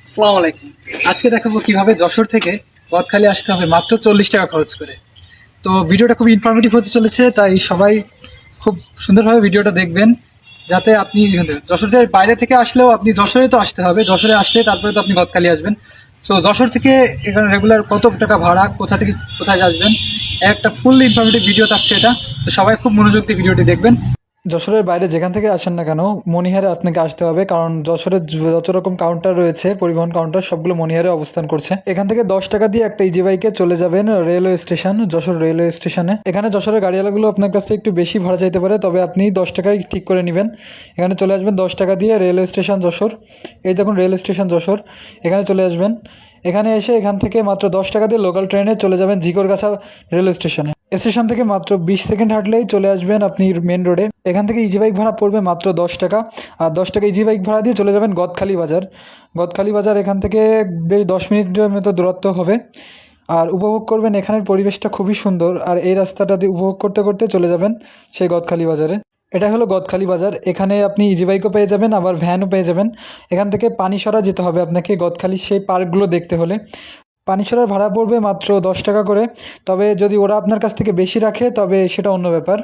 আসসালামু আলাইকুম। আজকে দেখাবো কিভাবে যশোর থেকে বকখালি আসতে হবে মাত্র 40 টাকা খরচ করে। তো ভিডিওটা খুব ইনফরমেটিভ হতে চলেছে, তাই সবাই খুব সুন্দরভাবে ভিডিওটা দেখবেন, যাতে আপনি যশোরের বাইরে থেকে আসলেও আপনি যশোরে তো আসতে হবে, যশোরে আসলে তারপরে তো আপনি বকখালি আসবেন। সো যশোর থেকে এখানে রেগুলার কত টাকা ভাড়া, কোথা থেকে কোথায় আসবেন, একটা ফুল ইনফরমেটিভ ভিডিও থাকছে এটা। তো সবাই খুব মনোযোগ দিয়ে ভিডিওটি দেখবেন। যশোরের বাইরে যেখান থেকে আসেন না কেন, মণিহারে আপনাকে আসতে হবে, কারণ যশোরের যত রকম কাউন্টার রয়েছে, পরিবহন কাউন্টার, সবগুলো মণিহারে অবস্থান করছে। এখান থেকে 10 টাকা দিয়ে একটা ইজি বাইকে চলে যাবেন রেলওয়ে স্টেশন, যশোর রেলওয়ে স্টেশনে। এখানে যশোরের গাড়িওয়ালাগুলো আপনার কাছ থেকে একটু বেশি ভাড়া চাইতে পারে, তবে আপনি 10 টাকায় ঠিক করে নেবেন। এখানে চলে আসবেন 10 টাকা দিয়ে রেলওয়ে স্টেশন যশোর। এই দেখুন রেলওয়ে স্টেশন যশোর, এখানে চলে আসবেন। এখানে এসে এখান থেকে মাত্র 10 টাকা দিয়ে লোকাল ট্রেনে চলে যাবেন ঝিকরগাছা রেলওয়ে স্টেশনে। স্টেশন থেকে মাত্র 20 সেকেন্ড হাঁটলেই চলে আসবেন আপনি মেন রোডে। এখান থেকে ইজি বাইক ভাড়া পড়বে মাত্র 10 টাকা। আর 10 টাকা ইজি বাইক ভাড়া দিয়ে চলে যাবেন গদখালি বাজার। গদখালি বাজার এখান থেকে বেশ 10 মিনিটের মতো দূরত্ব হবে। আর উপভোগ করবেন, এখানের পরিবেশটা খুবই সুন্দর। আর এই রাস্তাটা দিয়ে উপভোগ করতে করতে চলে যাবেন সেই গদখালি বাজারে। এটা হলো গদখালি বাজার। এখানে আপনি ইজি বাইকও পেয়ে যাবেন, আবার ভ্যানও পেয়ে যাবেন। এখান থেকে পানিসরা যেতে হবে আপনাকে, গদখালি সেই পার্কগুলো দেখতে হলে। পানিসরার ভাড়া পড়বে মাত্র 10 টাকা করে, তবে যদি ওরা আপনার কাছ থেকে বেশি রাখে তবে সেটা অন্য ব্যাপার।